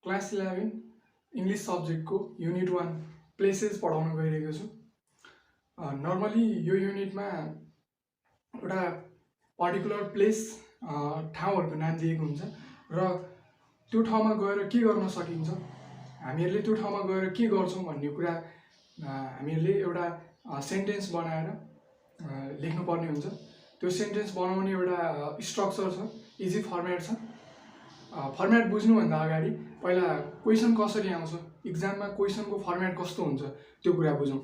Class 11 English सब्जेक्टको unit 1 places पढाउन गइरहेको छु। नर्मली यो युनिटमा एउटा पर्टिकुलर प्लेस ठाउँहरूको नाम दिएको हुन्छ र त्यो ठाउँमा गएर के गर्न सकिन्छ, हामीहरूले त्यो ठाउँमा गएर के गर्छौँ भन्ने कुरा हामीहरूले एउटा सेन्टेन्स बनाएर लेख्नुपर्ने हुन्छ। त्यो सेन्टेन्स बनाउने एउटा स्ट्रक्चर छ, इजी फर्मेट छ। फर्मेट बुझ्नुभन्दा अगाडि पहिला क्वेसन कसरी आउँछ, इक्जाममा क्वेसनको फर्मेट कस्तो हुन्छ त्यो कुरा बुझौँ।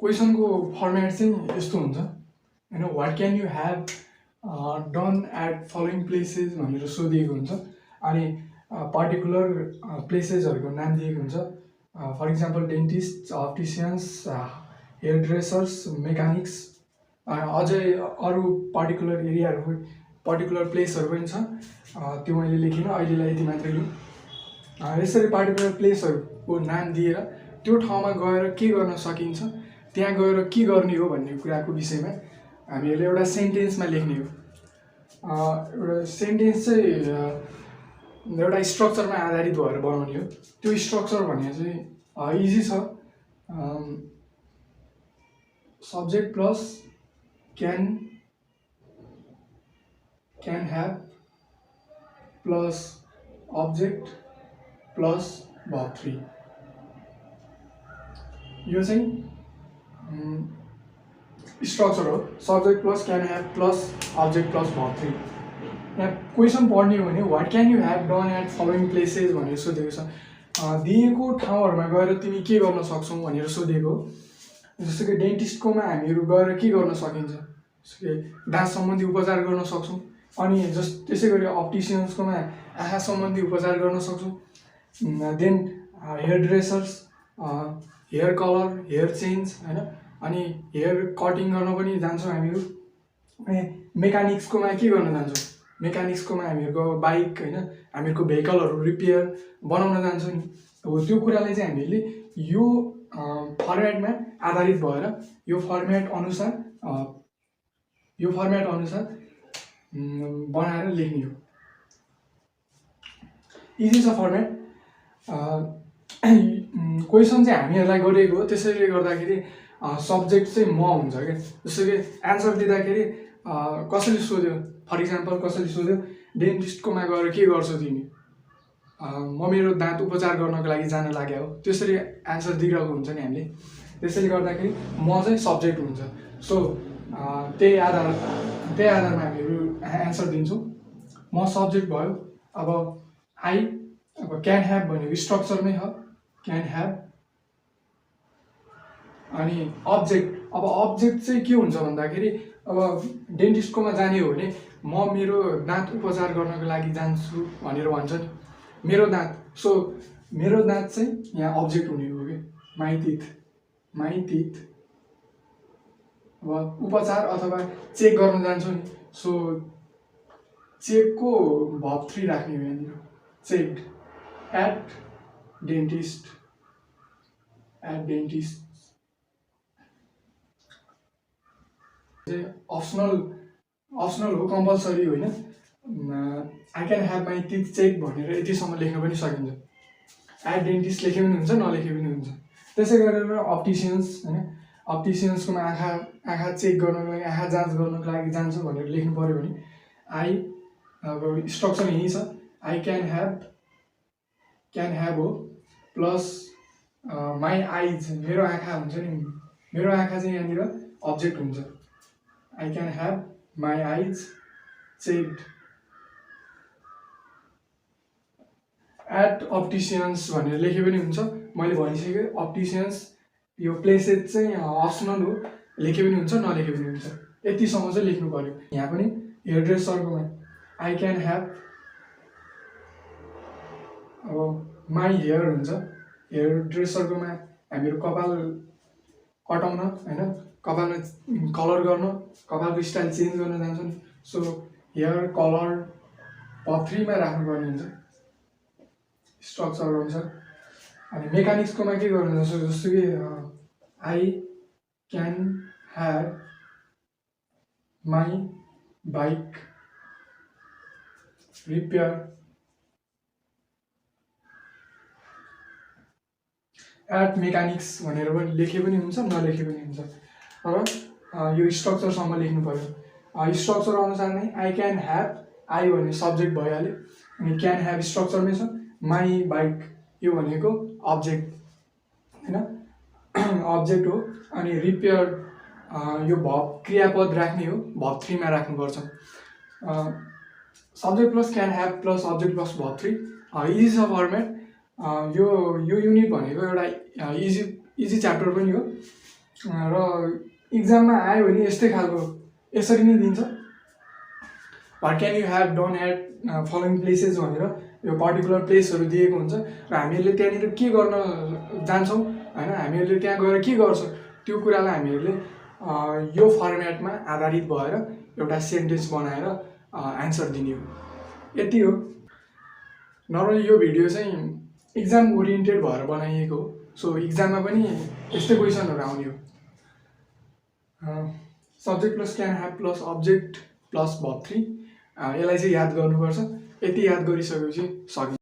क्वेसनको फर्मेट चाहिँ यस्तो हुन्छ हैन, what can you have done at following places भनेर सोधिएको हुन्छ। अनि पर्टिकुलर प्लेसेसहरूको नाम दिएको हुन्छ। For example dentist, opticians, hair dressers, mechanics, अझै अरू पर्टिकुलर एरियाहरू, पर्टिकुलर प्लेसहरू पनि छ। त्यो मैले लेखिनँ, अहिलेलाई यति मात्रै लिउँ। यसरी पर्टिकुलर प्लेसहरूको नाम दिएर त्यो ठाउँमा गएर के गर्न सकिन्छ, त्यहाँ गएर के गर्ने हो भन्ने कुराको विषयमा हामीहरूले एउटा सेन्टेन्समा लेख्ने हो। एउटा सेन्टेन्स चाहिँ एउटा स्ट्रक्चरमा आधारित भएर बनाउने हो। त्यो स्ट्रक्चर भन्ने चाहिँ इजी छ। Subject plus can have plus object plus verb 3। यो चाहिँ स्ट्रक्चर हो। Subject plus can have plus object plus verb 3। यहाँ क्वेसन पढ्ने हो भने what can you have done at following places भनेर सोधेको छ। दिएको ठाउँहरूमा गएर तिमी के गर्न सक्छौ भनेर सोधेको हो। जस्तो कि डेन्टिस्टकोमा हामीहरू गएर के गर्न सकिन्छ, जस्तो कि दाँत सम्बन्धी उपचार गर्न सक्छौँ। अनि त्यसै गरी अप्टिसियन्सकोमा आँखा सम्बन्धी उपचार गर्न सक्छौँ। Then hairdressers, hair colour, hair change हैन, अनि हेयर कटिङ गर्न पनि जान्छौँ हामीहरू। अनि मेकानिक्सकोमा के गर्न जान्छौँ, मेकानिक्सकोमा हामीहरूको बाइक हैन, हामीहरूको भेहिकलहरू रिपेयर बनाउन जान्छौँ नि। हो त्यो कुरालाई चाहिँ हामीले यो फर्मेटमा आधारित भएर यो फर्मेट अनुसार बनाएर लेख्ने हो। इजी छ फर्मेट। क्वेसन चाहिँ हामीहरूलाई गरिएको हो, त्यसैले गर्दाखेरि सब्जेक्ट चाहिँ म हुन्छ क्या। जस्तो कि एन्सर दिँदाखेरि कसैले सोध्यो, फर इक्जाम्पल कसैले सोध्यो डेन्टिस्टकोमा गएर के गर्छौ तिमी, म मेरो दाँत उपचार गर्नको लागि जान लाग्यो हो, त्यसरी एन्सर दिइरहेको हुन्छ नि हामीले। त्यसैले गर्दाखेरि म चाहिँ सब्जेक्ट हुन्छ। सो त्यही आधारमा हामीहरू एन्सर दिन्छौँ। म सब्जेक्ट भयो। अब क्यान ह्याभ भनेको स्ट्रक्चरमै हो, क्यान ह्याभ। अनि अब्जेक्ट चाहिँ के हुन्छ भन्दाखेरि, अब डेन्टिस्टकोमा जाने हो भने म मेरो दाँत उपचार गर्नको लागि जान्छु भनेर भन्छ नि, मेरो दाँत। सो मेरो दाँत चाहिँ यहाँ अब्जेक्ट हुने हो कि माई टिथ। अब उपचार अथवा चेक गर्न जान्छौँ नि, सो चेकको भर्ब 3 राख्ने हो यहाँनिर। Checked at dentist. अप्सनल हो, कम्पलसरी होइन। I can have my teeth check भनेर यतिसम्म लेख्न पनि सकिन्छ। एट डेन्टिस्ट लेखे पनि हुन्छ, नलेखे पनि हुन्छ। त्यसै गरेर अप्टिसियन्स होइन, अप्टिसियन्सकोमा आँखा चेक गर्नको लागि, आँखा जाँच गर्नको लागि जान्छ भनेर लेख्नु पऱ्यो भने अब स्ट्रक्चर यही छ। आई क्यान ह्याभ हो प्लस माई आइज, मेरो आँखा हुन्छ नि, मेरो आँखा चाहिँ यहाँनिर अब्जेक्ट हुन्छ। I can have my eyes checked at opticians भनेर लेखे पनि हुन्छ। मैले भनिसकेँ अप्टिसियन्स यो प्लेसेस चाहिँ अप्सनल हो, लेखे पनि हुन्छ, नलेखे पनि हुन्छ। यतिसम्म चाहिँ लेख्नु पऱ्यो। यहाँ पनि हेयर ड्रेसरकोमा आई क्यान ह्याभ, अब माई हेयर हुन्छ। हेयर ड्रेसरकोमा हामीहरू कपाल कटाउन होइन, कपालमा कलर गर्न, कपालको स्टाइल चेन्ज गर्न जान्छौँ नि। सो हेयर कलर भर्ब 3 मा राख्नुपर्ने हुन्छ स्ट्रक्चर अनुसार। अनि मेकानिक्सकोमा के गर्नु जस्तो कि I can have my bike repair at mechanics भनेर पनि लेखे पनि हुन्छ नलेखे पनि हुन्छ। तर यो स्ट्रक्चरसम्म लेख्नु पर्यो। स्ट्रक्चर अनुसार नै आई क्यान ह्याभ, आई भने सब्जेक्ट भइहाल्यो, अनि क्यान ह्याभ स्ट्रक्चरमै छ, माई बाइक यो भनेको अब्जेक्ट होइन, अब्जेक्ट हो। अनि रिपेयर यो भब क्रियापद राख्ने हो, भब 3 मा राख्नुपर्छ। Subject plus can have plus object plus verb 3 easy छ फर्मेट। यो युनिट भनेको एउटा इजी च्याप्टर पनि हो र इक्जाममा आयो भने यस्तै खालको यसरी नै दिन्छ। What can you have done at following places भनेर यो पर्टिकुलर प्लेसहरू दिएको हुन्छ र हामीहरूले त्यहाँनिर के गर्न जान्छौँ होइन, हामीहरूले त्यहाँ गएर के गर्छौँ त्यो कुरालाई हामीहरूले यो फर्मेटमा आधारित भएर एउटा सेन्टेन्स बनाएर एन्सर दिने हो। यति हो। नर्मली यो भिडियो चाहिँ इक्जाम ओरिएन्टेड भएर बनाइएको हो, सो इक्जाममा पनि यस्तै क्वेसनहरू आउने हो। Subject plus can have plus object plus verb 3 यसलाई चाहिँ याद गर्नुपर्छ। यति याद गरिसकेपछि सकिन्छ।